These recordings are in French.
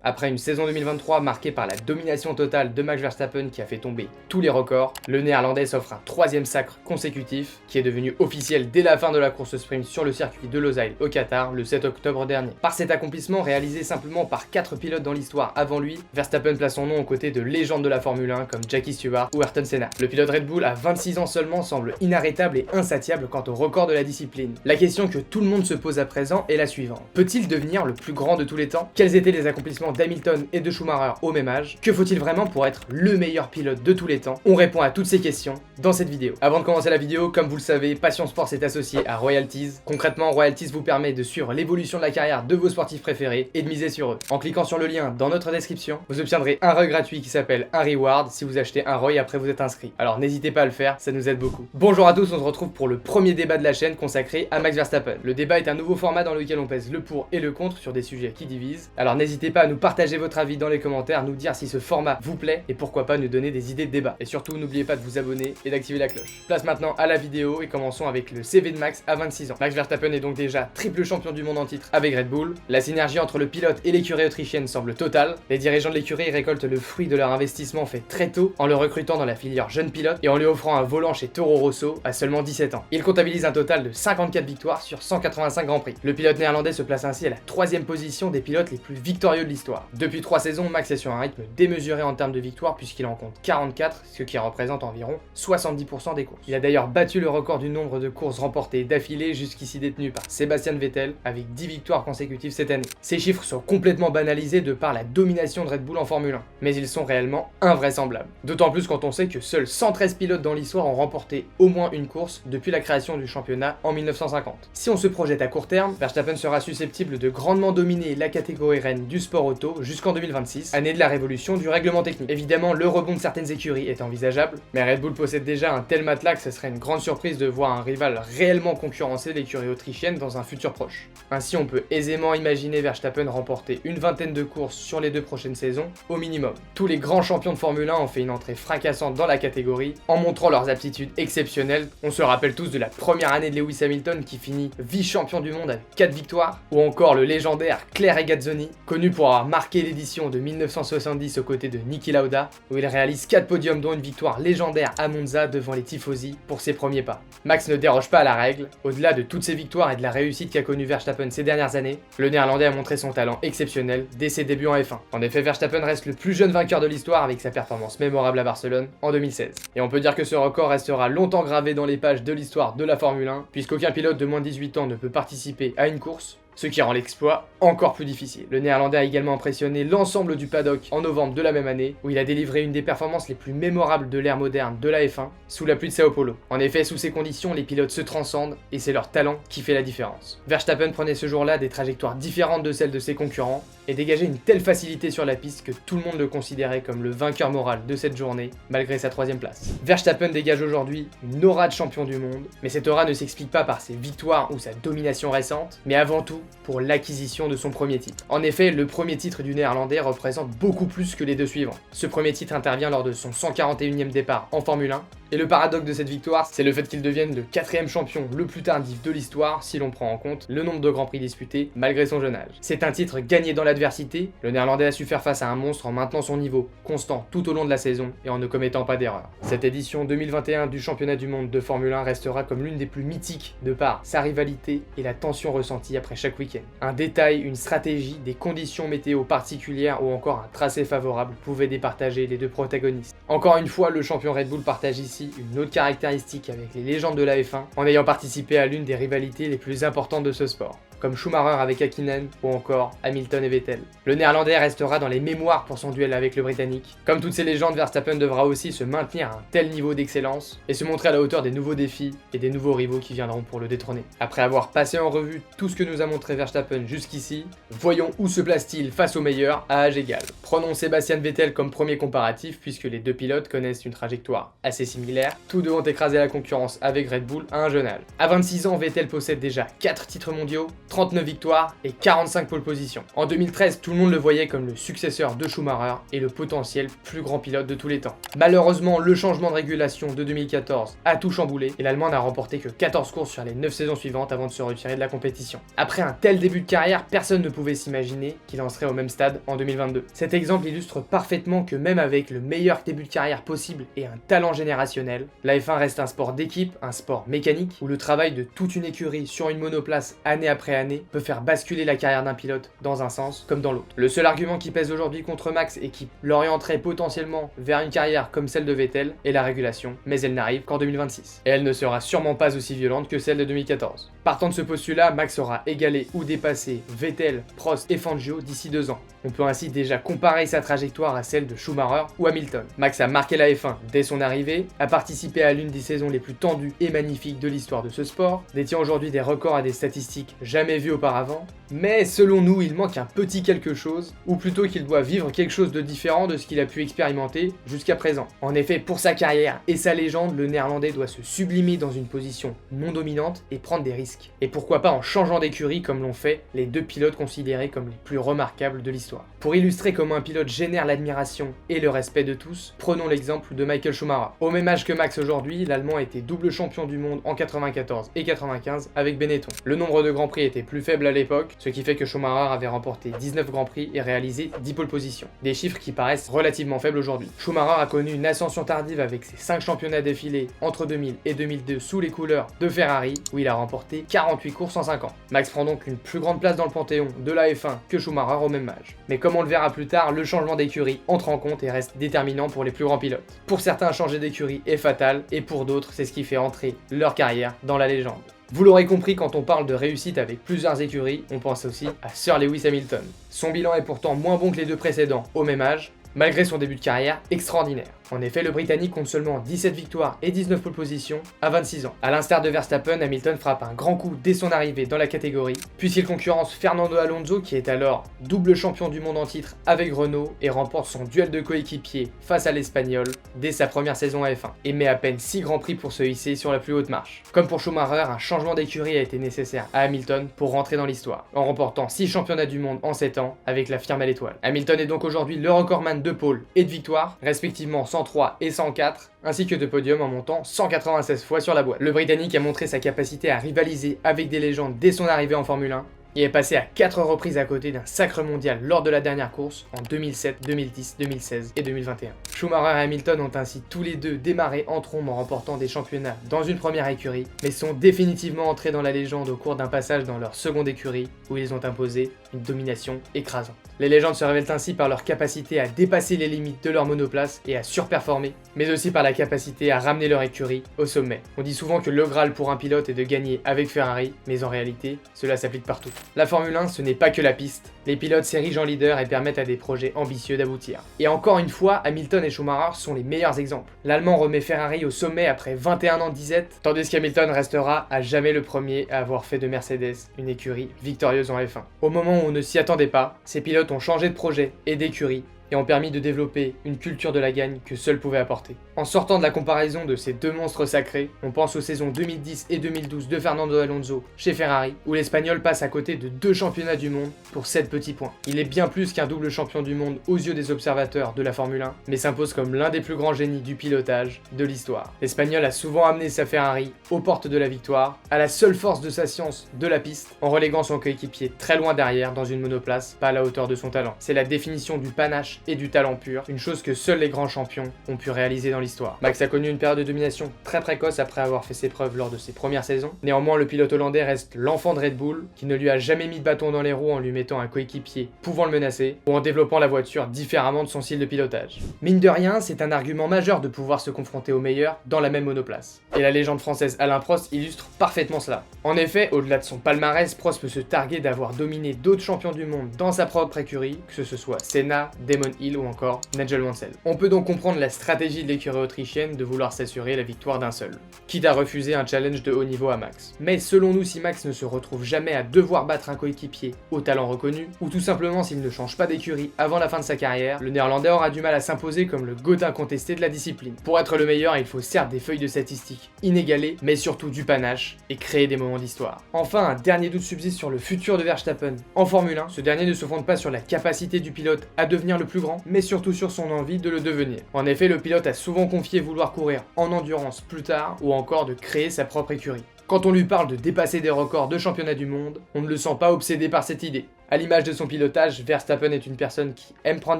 Après une saison 2023 marquée par la domination totale de Max Verstappen qui a fait tomber tous les records, le néerlandais s'offre un troisième sacre consécutif qui est devenu officiel dès la fin de la course sprint sur le circuit de Losail au Qatar le 7 octobre dernier. Par cet accomplissement réalisé simplement par 4 pilotes dans l'histoire avant lui, Verstappen place son nom aux côtés de légendes de la Formule 1 comme Jackie Stewart ou Ayrton Senna. Le pilote Red Bull à 26 ans seulement semble inarrêtable et insatiable quant au record de la discipline. La question que tout le monde se pose à présent est la suivante. Peut-il devenir le plus grand de tous les temps? Quels étaient les accomplissements d'Hamilton et de Schumacher au même âge? Que faut-il vraiment pour être le meilleur pilote de tous les temps? On répond à toutes ces questions dans cette vidéo. Avant de commencer la vidéo, comme vous le savez, Passion Sport s'est associé à Royalties. Concrètement, Royalties vous permet de suivre l'évolution de la carrière de vos sportifs préférés et de miser sur eux. En cliquant sur le lien dans notre description, vous obtiendrez un ROI gratuit qui s'appelle un Reward si vous achetez un ROI après vous êtes inscrit. Alors n'hésitez pas à le faire, ça nous aide beaucoup. Bonjour à tous, on se retrouve pour le premier débat de la chaîne consacré à Max Verstappen. Le débat est un nouveau format dans lequel on pèse le pour et le contre sur des sujets qui divisent. Alors n'hésitez pas à nous partager votre avis dans les commentaires, nous dire si ce format vous plaît et pourquoi pas nous donner des idées de débat. Et surtout n'oubliez pas de vous abonner et d'activer la cloche. Place maintenant à la vidéo et commençons avec le CV de Max à 26 ans. Max Verstappen est donc déjà triple champion du monde en titre avec Red Bull. La synergie entre le pilote et l'écurie autrichienne semble totale. Les dirigeants de l'écurie récoltent le fruit de leur investissement fait très tôt en le recrutant dans la filière jeune pilote et en lui offrant un volant chez Toro Rosso à seulement 17 ans. Il comptabilise un total de 54 victoires sur 185 Grands Prix. Le pilote néerlandais se place ainsi à la 3e position des pilotes les plus victorieux de l'histoire. Depuis 3 saisons, Max est sur un rythme démesuré en termes de victoires puisqu'il en compte 44, ce qui représente environ 70% des courses. Il a d'ailleurs battu le record du nombre de courses remportées d'affilée jusqu'ici détenu par Sebastian Vettel avec 10 victoires consécutives cette année. Ces chiffres sont complètement banalisés de par la domination de Red Bull en Formule 1, mais ils sont réellement invraisemblables. D'autant plus quand on sait que seuls 113 pilotes dans l'histoire ont remporté au moins une course depuis la création du championnat en 1950. Si on se projette à court terme, Verstappen sera susceptible de grandement dominer la catégorie reine du sport auto jusqu'en 2026, année de la révolution du règlement technique. Évidemment, le rebond de certaines écuries est envisageable, mais Red Bull possède déjà un tel matelas que ce serait une grande surprise de voir un rival réellement concurrencer l'écurie autrichienne dans un futur proche. Ainsi, on peut aisément imaginer Verstappen remporter une vingtaine de courses sur les 2 prochaines saisons, au minimum. Tous les grands champions de Formule 1 ont fait une entrée fracassante dans la catégorie, en montrant leurs aptitudes exceptionnelles. On se rappelle tous de la première année de Lewis Hamilton qui finit vice-champion du monde avec 4 victoires, ou encore le légendaire Claire Regazzoni, connu pour avoir marqué l'édition de 1970 aux côtés de Niki Lauda, où il réalise 4 podiums dont une victoire légendaire à Monza devant les tifosi pour ses premiers pas. Max ne déroge pas à la règle. Au-delà de toutes ses victoires et de la réussite qu'a connue Verstappen ces dernières années, le néerlandais a montré son talent exceptionnel dès ses débuts en F1. En effet, Verstappen reste le plus jeune vainqueur de l'histoire avec sa performance mémorable à Barcelone en 2016. Et on peut dire que ce record restera longtemps gravé dans les pages de l'histoire de la Formule 1, puisqu'aucun pilote de moins de 18 ans ne peut participer à une course, ce qui rend l'exploit encore plus difficile. Le néerlandais a également impressionné l'ensemble du paddock en novembre de la même année, où il a délivré une des performances les plus mémorables de l'ère moderne de la F1, sous la pluie de Sao Paulo. En effet, sous ces conditions, les pilotes se transcendent, et c'est leur talent qui fait la différence. Verstappen prenait ce jour-là des trajectoires différentes de celles de ses concurrents, et dégageait une telle facilité sur la piste que tout le monde le considérait comme le vainqueur moral de cette journée, malgré sa 3e place. Verstappen dégage aujourd'hui une aura de champion du monde, mais cette aura ne s'explique pas par ses victoires ou sa domination récente, mais avant tout pour l'acquisition de son premier titre. En effet, le premier titre du néerlandais représente beaucoup plus que les 2 suivants. Ce premier titre intervient lors de son 141e départ en Formule 1, et le paradoxe de cette victoire, c'est le fait qu'il devienne le 4e champion le plus tardif de l'histoire si l'on prend en compte le nombre de grands prix disputés malgré son jeune âge. C'est un titre gagné dans l'adversité, le néerlandais a su faire face à un monstre en maintenant son niveau constant tout au long de la saison et en ne commettant pas d'erreur. Cette édition 2021 du championnat du monde de Formule 1 restera comme l'une des plus mythiques de par sa rivalité et la tension ressentie après chaque week-end. Un détail, une stratégie, des conditions météo particulières ou encore un tracé favorable pouvaient départager les 2 protagonistes. Encore une fois, le champion Red Bull partage ici une autre caractéristique avec les légendes de la F1 en ayant participé à l'une des rivalités les plus importantes de ce sport, comme Schumacher avec Hakkinen ou encore Hamilton et Vettel. Le néerlandais restera dans les mémoires pour son duel avec le britannique. Comme toutes ces légendes, Verstappen devra aussi se maintenir à un tel niveau d'excellence et se montrer à la hauteur des nouveaux défis et des nouveaux rivaux qui viendront pour le détrôner. Après avoir passé en revue tout ce que nous a montré Verstappen jusqu'ici, voyons où se place-t-il face aux meilleurs à âge égal. Prenons Sebastian Vettel comme premier comparatif puisque les 2 pilotes connaissent une trajectoire assez similaire. Tous 2 ont écrasé la concurrence avec Red Bull à un jeune âge. À 26 ans, Vettel possède déjà 4 titres mondiaux, 39 victoires et 45 pole positions. En 2013, tout le monde le voyait comme le successeur de Schumacher et le potentiel plus grand pilote de tous les temps. Malheureusement, le changement de régulation de 2014 a tout chamboulé et l'Allemand n'a remporté que 14 courses sur les 9 saisons suivantes avant de se retirer de la compétition. Après un tel début de carrière, personne ne pouvait s'imaginer qu'il en serait au même stade en 2022. Cet exemple illustre parfaitement que même avec le meilleur début de carrière possible et un talent générationnel, la F1 reste un sport d'équipe, un sport mécanique, où le travail de toute une écurie sur une monoplace année après année peut faire basculer la carrière d'un pilote dans un sens comme dans l'autre. Le seul argument qui pèse aujourd'hui contre Max et qui l'orienterait potentiellement vers une carrière comme celle de Vettel est la régulation, mais elle n'arrive qu'en 2026. Et elle ne sera sûrement pas aussi violente que celle de 2014. Partant de ce postulat, Max aura égalé ou dépassé Vettel, Prost et Fangio d'ici 2 ans. On peut ainsi déjà comparer sa trajectoire à celle de Schumacher ou Hamilton. Max a marqué la F1 dès son arrivée, a participé à l'une des saisons les plus tendues et magnifiques de l'histoire de ce sport, détient aujourd'hui des records à des statistiques jamais vues auparavant, mais selon nous, il manque un petit quelque chose, ou plutôt qu'il doit vivre quelque chose de différent de ce qu'il a pu expérimenter jusqu'à présent. En effet, pour sa carrière et sa légende, le néerlandais doit se sublimer dans une position non dominante et prendre des risques. Et pourquoi pas en changeant d'écurie comme l'ont fait les 2 pilotes considérés comme les plus remarquables de l'histoire. Pour illustrer comment un pilote génère l'admiration et le respect de tous, prenons l'exemple de Michael Schumacher. Au même âge que Max aujourd'hui, l'Allemand était double champion du monde en 94 et 95 avec Benetton. Le nombre de grands prix était plus faible à l'époque, ce qui fait que Schumacher avait remporté 19 grands prix et réalisé 10 pole positions. Des chiffres qui paraissent relativement faibles aujourd'hui. Schumacher a connu une ascension tardive avec ses 5 championnats défilés entre 2000 et 2002 sous les couleurs de Ferrari, où il a remporté 48 courses en 5 ans. Max prend donc une plus grande place dans le panthéon de la F1 que Schumacher au même âge. Mais comme on le verra plus tard, le changement d'écurie entre en compte et reste déterminant pour les plus grands pilotes. Pour certains, changer d'écurie est fatal, et pour d'autres, c'est ce qui fait entrer leur carrière dans la légende. Vous l'aurez compris, quand on parle de réussite avec plusieurs écuries, on pense aussi à Sir Lewis Hamilton. Son bilan est pourtant moins bon que les 2 précédents au même âge, malgré son début de carrière extraordinaire. En effet, le Britannique compte seulement 17 victoires et 19 pole positions à 26 ans. A l'instar de Verstappen, Hamilton frappe un grand coup dès son arrivée dans la catégorie, puisqu'il concurrence Fernando Alonso, qui est alors double champion du monde en titre avec Renault et remporte son duel de coéquipiers face à l'Espagnol dès sa première saison à F1, et met à peine 6 grands prix pour se hisser sur la plus haute marche. Comme pour Schumacher, un changement d'écurie a été nécessaire à Hamilton pour rentrer dans l'histoire, en remportant 6 championnats du monde en 7 ans avec la firme à l'étoile. Hamilton est donc aujourd'hui le recordman de pole et de victoire, respectivement 103 et 104, ainsi que de podiums en montant 196 fois sur la boîte. Le Britannique a montré sa capacité à rivaliser avec des légendes dès son arrivée en Formule 1, et est passé à 4 reprises à côté d'un sacre mondial lors de la dernière course en 2007, 2010, 2016 et 2021. Schumacher et Hamilton ont ainsi tous les deux démarré en trombe en remportant des championnats dans une première écurie, mais sont définitivement entrés dans la légende au cours d'un passage dans leur seconde écurie où ils ont imposé une domination écrasante. Les légendes se révèlent ainsi par leur capacité à dépasser les limites de leur monoplace et à surperformer, mais aussi par la capacité à ramener leur écurie au sommet. On dit souvent que le Graal pour un pilote est de gagner avec Ferrari, mais en réalité, cela s'applique partout. La Formule 1, ce n'est pas que la piste. Les pilotes s'érigent en leader et permettent à des projets ambitieux d'aboutir. Et encore une fois, Hamilton et Schumacher sont les meilleurs exemples. L'Allemand remet Ferrari au sommet après 21 ans de disette, tandis qu'Hamilton restera à jamais le premier à avoir fait de Mercedes une écurie victorieuse en F1. Au moment où on ne s'y attendait pas, ces pilotes ont changé de projet et d'écurie, et ont permis de développer une culture de la gagne que seuls pouvaient apporter. En sortant de la comparaison de ces deux monstres sacrés, on pense aux saisons 2010 et 2012 de Fernando Alonso chez Ferrari, où l'Espagnol passe à côté de 2 championnats du monde pour 7 petits points. Il est bien plus qu'un double champion du monde aux yeux des observateurs de la Formule 1, mais s'impose comme l'un des plus grands génies du pilotage de l'histoire. L'Espagnol a souvent amené sa Ferrari aux portes de la victoire, à la seule force de sa science de la piste, en reléguant son coéquipier très loin derrière dans une monoplace, pas à la hauteur de son talent. C'est la définition du panache et du talent pur, une chose que seuls les grands champions ont pu réaliser dans l'histoire. Max a connu une période de domination très précoce après avoir fait ses preuves lors de ses premières saisons. Néanmoins, le pilote hollandais reste l'enfant de Red Bull, qui ne lui a jamais mis de bâton dans les roues en lui mettant un coéquipier pouvant le menacer, ou en développant la voiture différemment de son style de pilotage. Mine de rien, c'est un argument majeur de pouvoir se confronter aux meilleurs dans la même monoplace. Et la légende française Alain Prost illustre parfaitement cela. En effet, au-delà de son palmarès, Prost peut se targuer d'avoir dominé d'autres champions du monde dans sa propre écurie, que ce soit Senna, Damon Damon Hill ou encore Nigel Mansell. On peut donc comprendre la stratégie de l'écurie autrichienne de vouloir s'assurer la victoire d'un seul, quitte à refuser un challenge de haut niveau à Max. Mais selon nous, si Max ne se retrouve jamais à devoir battre un coéquipier au talent reconnu, ou tout simplement s'il ne change pas d'écurie avant la fin de sa carrière, le néerlandais aura du mal à s'imposer comme le GOAT incontesté de la discipline. Pour être le meilleur, il faut certes des feuilles de statistiques inégalées, mais surtout du panache et créer des moments d'histoire. Enfin, un dernier doute subsiste sur le futur de Verstappen. En Formule 1, ce dernier ne se fonde pas sur la capacité du pilote à devenir le plus grand, mais surtout sur son envie de le devenir. En effet, le pilote a souvent confié vouloir courir en endurance plus tard, ou encore de créer sa propre écurie. Quand on lui parle de dépasser des records de championnat du monde, on ne le sent pas obsédé par cette idée. À l'image de son pilotage, Verstappen est une personne qui aime prendre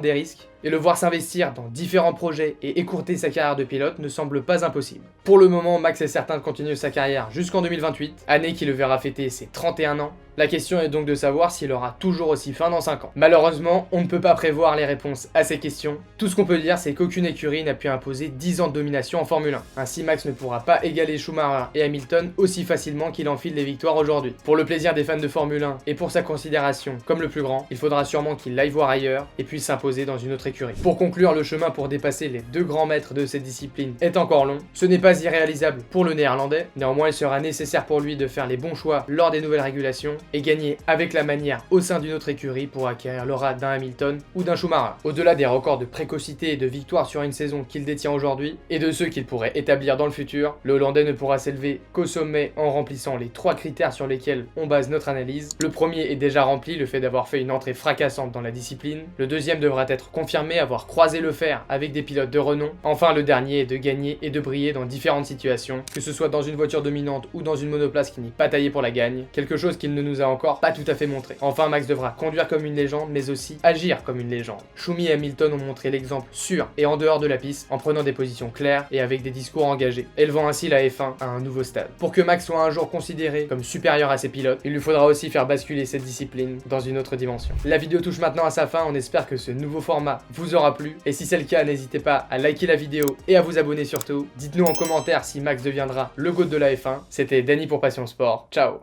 des risques, et le voir s'investir dans différents projets et écourter sa carrière de pilote ne semble pas impossible. Pour le moment, Max est certain de continuer sa carrière jusqu'en 2028, année qui le verra fêter ses 31 ans. La question est donc de savoir s'il aura toujours aussi faim dans 5 ans. Malheureusement, on ne peut pas prévoir les réponses à ces questions. Tout ce qu'on peut dire, c'est qu'aucune écurie n'a pu imposer 10 ans de domination en Formule 1. Ainsi, Max ne pourra pas égaler Schumacher et Hamilton aussi facilement qu'il enfile les victoires aujourd'hui. Pour le plaisir des fans de Formule 1 et pour sa considération comme le plus grand, il faudra sûrement qu'il aille voir ailleurs et puisse s'imposer dans une autre écurie. Pour conclure, le chemin pour dépasser les deux grands maîtres de cette discipline est encore long. Ce n'est pas irréalisable pour le néerlandais, néanmoins il sera nécessaire pour lui de faire les bons choix lors des nouvelles régulations et gagner avec la manière au sein d'une autre écurie pour acquérir l'aura d'un Hamilton ou d'un Schumacher. Au-delà des records de précocité et de victoire sur une saison qu'il détient aujourd'hui et de ceux qu'il pourrait établir dans le futur, le Hollandais ne pourra s'élever qu'au sommet en remplissant les 3 critères sur lesquels on base notre analyse. Le premier est déjà rempli, le fait d'avoir fait une entrée fracassante dans la discipline. Le deuxième devra être confirmé, avoir croisé le fer avec des pilotes de renom. Enfin, le dernier est de gagner et de briller dans différentes situations, que ce soit dans une voiture dominante ou dans une monoplace qui n'est pas taillée pour la gagne, quelque chose qu'il ne nous a encore pas tout à fait montré. Enfin, Max devra conduire comme une légende, mais aussi agir comme une légende. Schumi et Hamilton ont montré l'exemple sur et en dehors de la piste, en prenant des positions claires et avec des discours engagés, élevant ainsi la F1 à un nouveau stade. Pour que Max soit un jour considéré comme supérieur à ses pilotes, il lui faudra aussi faire basculer cette discipline dans une autre dimension. La vidéo touche maintenant à sa fin, on espère que ce nouveau format vous aura plu, et si c'est le cas, n'hésitez pas à liker la vidéo et à vous abonner surtout. Dites-nous en commentaire si Max deviendra le GOAT de la F1. C'était Danny pour Passion Sport, ciao.